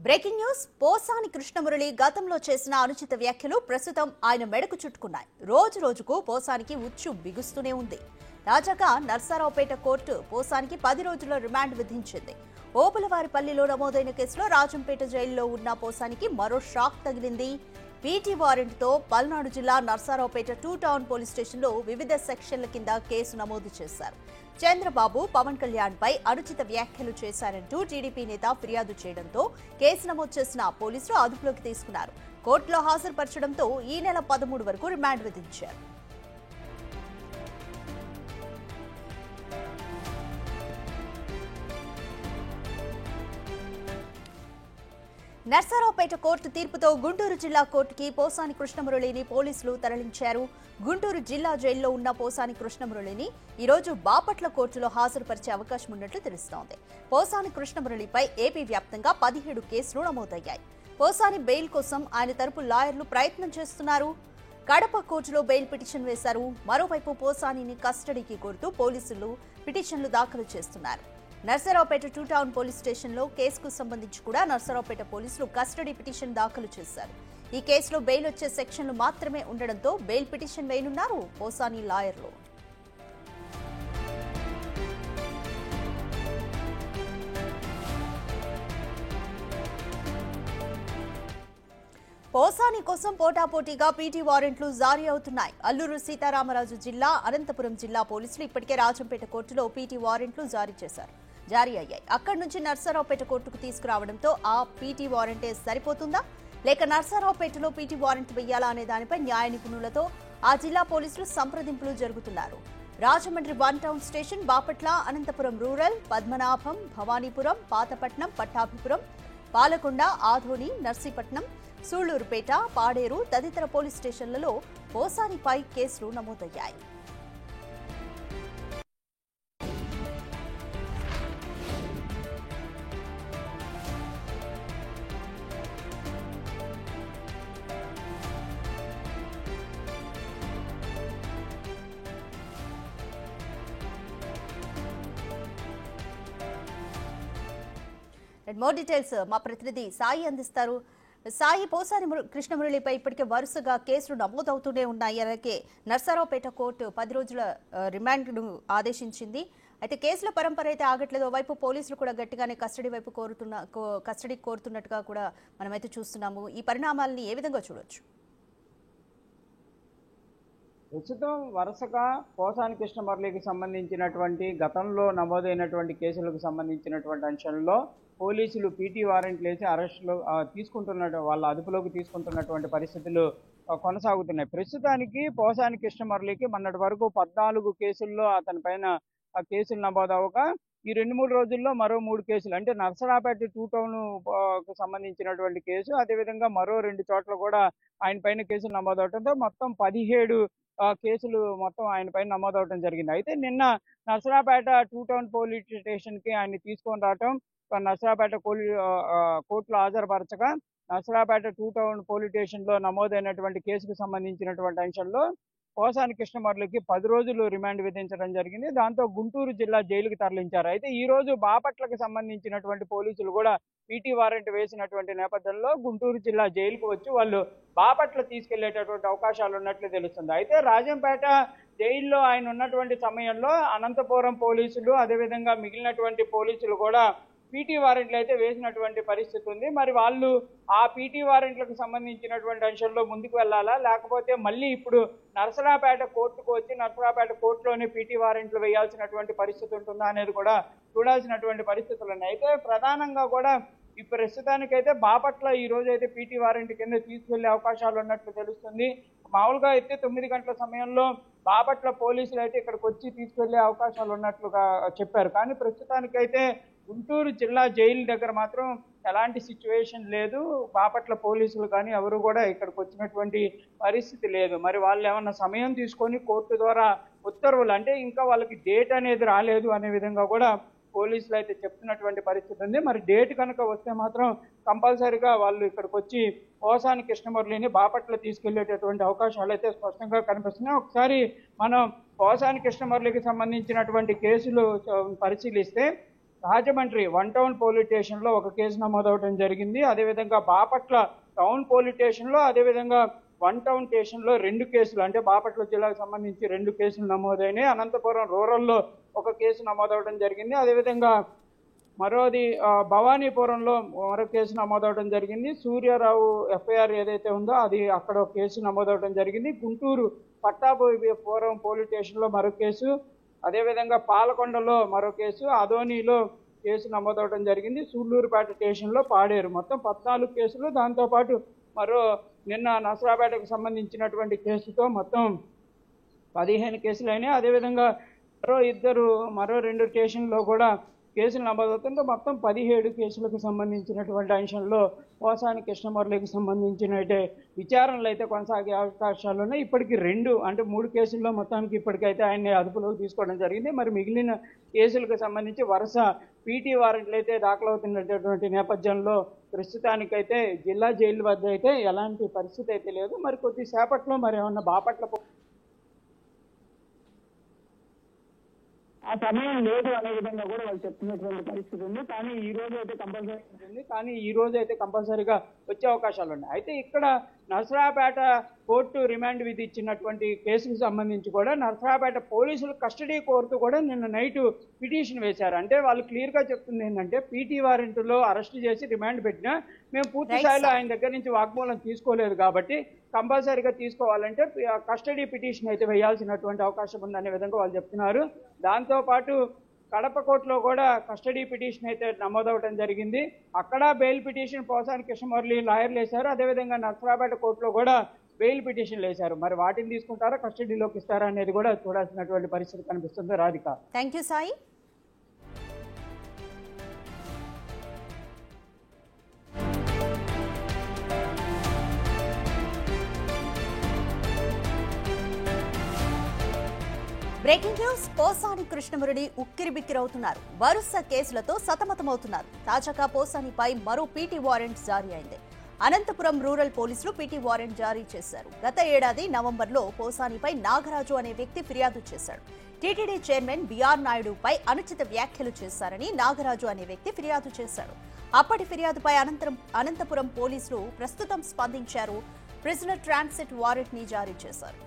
Breaking news Posani Krishna Murali గతంలో చేసిన అనుచిత వ్యాఖ్యలు ప్రస్తుతం ఆయన మెడకు చుట్టుకున్నాయి. రోజు రోజుకు పోసానికి ఉచ్చు బిగుస్తూనే ఉంది. తాజాగా నర్సారావుపేట కోర్టు పోసానికి 10 రోజుల రిమాండ్ విధించింది. ఓపులవారిపల్లిలో నమోదైన కేసులో రాజంపేట జైల్లో ఉన్న పోసానికి మరో షాక్ తగిలింది. పీటీ వారెంట్తో పల్నాడు జిల్లా నర్సారావుపేట 2 టౌన్ పోలీస్ స్టేషన్లో వివిధ సెక్షన్ల కింద కేసు నమోదు చేశారు. చంద్రబాబు పవన్ కళ్యాణ్ పై అనుచిత వ్యాఖ్యలు చేశారంటూ టీడీపీ నేత ఫిర్యాదు చేయడంతో కేసు నమోదు చేసిన పోలీసులు అదుపులోకి తీసుకున్నారు. కోర్టులో హాజరుపరచడంతో ఈ నెల 13 వరకు రిమాండ్ విధించారు. నర్సారావుపేట కోర్టు తీర్పుతో గుంటూరు జిల్లా కోర్టుకి పోసాని కృష్ణమురళిని పోలీసులు తరలించారు. గుంటూరు జిల్లా జైల్లో ఉన్న పోసాని కృష్ణమురళిని ఈ రోజు బాపట్ల కోర్టులో హాజరుపరిచే అవకాశం ఉన్నట్లు తెలుస్తోంది. పోసాని కృష్ణమురళిపై ఏపీ వ్యాప్తంగా 17 కేసులు నమోదయ్యాయి. పోసాని బెయిల్ కోసం ఆయన తరపు లాయర్లు ప్రయత్నం చేస్తున్నారు. కడప కోర్టులో బెయిల్ పిటిషన్ వేశారు. మరోవైపు పోసానిని కస్టడీకి కోరుతూ పోలీసులు పిటిషన్లు దాఖలు చేస్తున్నారు. నర్సారావుపేట 2 టౌన్ పోలీస్ స్టేషన్లో కేసుకు సంబంధించి కూడా నర్సారావుపేట పోలీసులు కస్టడీ పిటిషన్ దాఖలు చేశారు. ఈ కేసులో బెయిల్ వచ్చే సెక్షన్లు మాత్రమే ఉండడంతో బెయిల్ పిటిషన్ వేయనున్నారు పోసాని లాయర్లు. పోసాని కోసం పోటాపోటీగా పీటీ వారెంట్లు జారీ అవుతున్నాయి. అల్లూరు సీతారామరాజు జిల్లా, అనంతపురం జిల్లా పోలీసులు ఇప్పటికే రాజంపేట కోర్టులో పీటీ వారెంట్లు జారీ అయ్యాయి. అక్కడి నుంచి నర్సారావుపేట కోర్టుకు తీసుకురావడంతో ఆ పీటీ వారెంటే సరిపోతుందా లేక నర్సారావుపేటలో పీటీ వారెంట్ వేయాలా అనే దానిపై న్యాయ నిపుణులతో ఆ జిల్లా పోలీసులు సంప్రదింపులు జరుగుతున్నారు. Rajahmundry 1 town station, Bapatla, Anantapuram rural, Padmanabham, Bhavanipuram, Pathapatnam, Pattabhipuram, Palakonda, Adoni, Narsipatnam, Sullurpeta, Paderu తదితర పోలీస్ స్టేషన్లలో పోసానిపై కేసులు నమోదయ్యాయి. మోర్ డీటెయిల్స్ మా ప్రతినిధి సాయి అందిస్తారు. సాయి, పోసాని కృష్ణమురళిపై ఇప్పటికే వరుసగా కేసులు నమోదవుతూనే ఉన్నాయి. అలాగే నర్సారావుపేట కోర్టు 10 రోజుల రిమాండ్ను ఆదేశించింది. అయితే కేసుల పరంపర అయితే ఆగట్లేదు. ఓవైపు పోలీసులు కూడా గట్టిగానే కస్టడీ కోరుతున్నట్టుగా కూడా మనమైతే చూస్తున్నాము. ఈ పరిణామాలని ఏ విధంగా చూడొచ్చు? ప్రస్తుతం వరుసగా పోసాని కృష్ణమురళికి సంబంధించినటువంటి గతంలో నమోదైనటువంటి కేసులకు సంబంధించినటువంటి అంశంలో పోలీసులు పీటీ వారెంట్లు వేసి అరెస్టులు వాళ్ళ అదుపులోకి తీసుకుంటున్నటువంటి పరిస్థితులు కొనసాగుతున్నాయి. ప్రస్తుతానికి పోసాని కృష్ణమురళికి మొన్నటి వరకు 14 కేసుల్లో అతని పైన కేసులు నమోదవగా ఈ 2-3 రోజుల్లో మరో 3 కేసులు, అంటే నర్సరావుపేట 2 టౌన్ కు సంబంధించినటువంటి కేసు, అదేవిధంగా మరో 2 చోట్ల కూడా ఆయన పైన కేసులు నమోదవడంతో మొత్తం 17 కేసులు మొత్తం ఆయన పైన నమోదవడం జరిగింది. అయితే నిన్న నర్సరావుపేట 2 టౌన్ పోలీస్ స్టేషన్ కి ఆయన తీసుకొని రావటం, నర్సరావుపేట కోర్టులో హాజరుపరచగా నర్సరావుపేట 2 టౌన్ పోలీస్ స్టేషన్ లో నమోదైనటువంటి కేసుకు సంబంధించినటువంటి అంశంలో పోసాని కృష్ణమురళికి 10 రోజులు రిమాండ్ విధించడం జరిగింది. దాంతో గుంటూరు జిల్లా జైలుకి తరలించారు. అయితే ఈ రోజు బాపట్లకు సంబంధించినటువంటి పోలీసులు కూడా పీటీ వారెంట్ వేసినటువంటి నేపథ్యంలో గుంటూరు జిల్లా జైలుకు వచ్చి వాళ్ళు బాపట్ల తీసుకెళ్లేటటువంటి అవకాశాలు ఉన్నట్లు తెలుస్తుంది. అయితే రాజంపేట జైల్లో ఆయన ఉన్నటువంటి సమయంలో అనంతపురం పోలీసులు, అదేవిధంగా మిగిలినటువంటి పోలీసులు కూడా పీటీ వారెంట్లు అయితే వేసినటువంటి పరిస్థితి ఉంది. మరి వాళ్ళు ఆ పీటీ వారెంట్లకు సంబంధించినటువంటి అంశంలో ముందుకు వెళ్ళాలా, లేకపోతే మళ్ళీ ఇప్పుడు నర్సరావుపేట కోర్టుకు వచ్చి నర్సరావుపేట కోర్టులోనే పీటీ వారెంట్లు వేయాల్సినటువంటి పరిస్థితి ఉంటుందా అనేది కూడా చూడాల్సినటువంటి పరిస్థితులు ఉన్నాయి. అయితే ప్రధానంగా కూడా ఈ ప్రస్తుతానికైతే బాపట్ల ఈ రోజు అయితే పీటీ వారెంట్ కింద తీసుకెళ్లే అవకాశాలు ఉన్నట్లు తెలుస్తుంది. మామూలుగా అయితే 9 గంటల సమయంలో బాపట్ల పోలీసులు అయితే ఇక్కడికి వచ్చి తీసుకెళ్లే అవకాశాలు ఉన్నట్లుగా చెప్పారు. కానీ ప్రస్తుతానికైతే గుంటూరు జిల్లా జైలు దగ్గర మాత్రం ఎలాంటి సిచ్యువేషన్ లేదు. బాపట్ల పోలీసులు కానీ ఎవరు కూడా ఇక్కడికి వచ్చినటువంటి పరిస్థితి లేదు. మరి వాళ్ళు ఏమన్నా సమయం తీసుకొని కోర్టు ద్వారా ఉత్తర్వులు, అంటే ఇంకా వాళ్ళకి డేట్ అనేది రాలేదు అనే విధంగా కూడా పోలీసులు అయితే చెప్తున్నటువంటి పరిస్థితి ఉంది. మరి డేట్ కనుక వస్తే మాత్రం కంపల్సరీగా వాళ్ళు ఇక్కడికి వచ్చి పోసాని కృష్ణమురళిని బాపట్ల తీసుకెళ్లేటటువంటి అవకాశాలు అయితే స్పష్టంగా కనిపిస్తున్నాయి. ఒకసారి మనం పోసాని కృష్ణమురళికి సంబంధించినటువంటి కేసులు పరిశీలిస్తే రాజమండ్రి 1 టౌన్ పోలీస్ స్టేషన్లో ఒక కేసు నమోదవడం జరిగింది. అదేవిధంగా బాపట్ల టౌన్ పోలీస్ స్టేషన్లో, అదేవిధంగా 1 టౌన్ స్టేషన్లో 2 కేసులు, అంటే బాపట్ల జిల్లాకు సంబంధించి 2 కేసులు నమోదైనాయి. అనంతపురం రూరల్లో ఒక కేసు నమోదవడం జరిగింది. అదేవిధంగా మరోది భవానీపురంలో మరో కేసు నమోదవడం జరిగింది. సూర్యారావు ఎఫ్ఐఆర్ ఏదైతే ఉందో అది అక్కడ ఒక కేసు నమోదవడం జరిగింది. గుంటూరు పట్టాభిపురం పోలీస్ స్టేషన్లో మరో కేసు, అదేవిధంగా పాలకొండలో మరో కేసు, అదోనిలో కేసు నమోదవడం జరిగింది. సూళ్లూరుపేట స్టేషన్లో పాడేరు. మొత్తం 14 కేసులు. దాంతోపాటు మరో నిన్న నసరాపేటకు సంబంధించినటువంటి కేసుతో మొత్తం 15 కేసులు అయినాయి. అదేవిధంగా మరో 2 స్టేషన్లో కూడా కేసులు నమోదవుతుంటే మొత్తం 17 కేసులకు సంబంధించినటువంటి అంశంలో పోసాని కృష్ణమురళికి సంబంధించిన విచారణలు అయితే కొనసాగే అవకాశాలు ఉన్నాయి. ఇప్పటికి 2 అంటే 3 కేసుల్లో మొత్తానికి ఇప్పటికైతే ఆయన్ని అదుపులోకి తీసుకోవడం జరిగింది. మరి మిగిలిన కేసులకు సంబంధించి వరుస పీటీ వారెంట్లు అయితే దాఖలవుతున్నటువంటి నేపథ్యంలో ప్రస్తుతానికైతే జిల్లా జైలు వద్ద అయితే ఎలాంటి పరిస్థితి అయితే లేదు. మరి కొద్దిసేపట్లో మరి ఏమన్నా బాపట్ల ఆ సమయం లేదు అనే విధంగా కూడా వాళ్ళు చెప్తున్నటువంటి పరిస్థితి ఉంది. కానీ ఈ రోజు అయితే కంపల్సరీగా వచ్చే అవకాశాలు ఉన్నాయి. అయితే ఇక్కడ నరసరావుపేట కోర్టు రిమాండ్ విధించినటువంటి కేసుకు సంబంధించి కూడా నరసరావుపేట పోలీసులు కస్టడీ కోరుతూ కూడా నిన్న నైట్ పిటిషన్ వేశారు. అంటే వాళ్ళు క్లియర్గా చెప్తుంది ఏంటంటే పీటీ వారెంట్లో అరెస్ట్ చేసి రిమాండ్ పెట్టినా మేము పూర్తి స్థాయిలో ఆయన దగ్గర నుంచి వాగ్మూలం తీసుకోలేదు కాబట్టి కంపల్సరీగా తీసుకోవాలంటే కస్టడీ పిటిషన్ అయితే వేయాల్సినటువంటి అవకాశం ఉందనే విధంగా వాళ్ళు చెప్తున్నారు. దాంతోపాటు కడప కోర్టులో కూడా కస్టడీ పిటిషన్ అయితే నమోదవడం జరిగింది. అక్కడ బెయిల్ పిటిషన్ పోసాని కృష్ణమురళి లాయర్లు వేశారు. అదేవిధంగా నరసరావుపేట కోర్టులో కూడా బెయిల్ పిటిషన్లు వేశారు. మరి వాటిని తీసుకుంటారా, కస్టడీలోకి ఇస్తారా అనేది కూడా చూడాల్సినటువంటి పరిస్థితి కనిపిస్తుంది. Radhika. Thank you Sai. Breaking news. Posani Krishnamurali ఉక్కిరిబిక్కిరవుతున్నారు. వరుస కేసులతో సతమతమవుతున్నారు. తాజాగా పోసానిపై మరో పీటీ వారెంట్ జారీ అయింది. అనంతపురం రూరల్ పోలీసులు పీటీ వారెంట్ జారీ చేశారు. గత ఏడాది నవంబర్లో పోసానిపై నాగరాజు అనే వ్యక్తి ఫిర్యాదు చేశాడు. టీటీడీ చైర్మన్ బీఆర్ నాయుడుపై అనుచిత వ్యాఖ్యలు చేశారని నాగరాజు అనే వ్యక్తి ఫిర్యాదు చేశాడు. అప్పటి ఫిర్యాదుపై అనంతపురం పోలీసులు ప్రస్తుతం స్పందించారు. ప్రిజనర్ ట్రాన్సిట్ వారెంట్ ని జారీ చేశారు.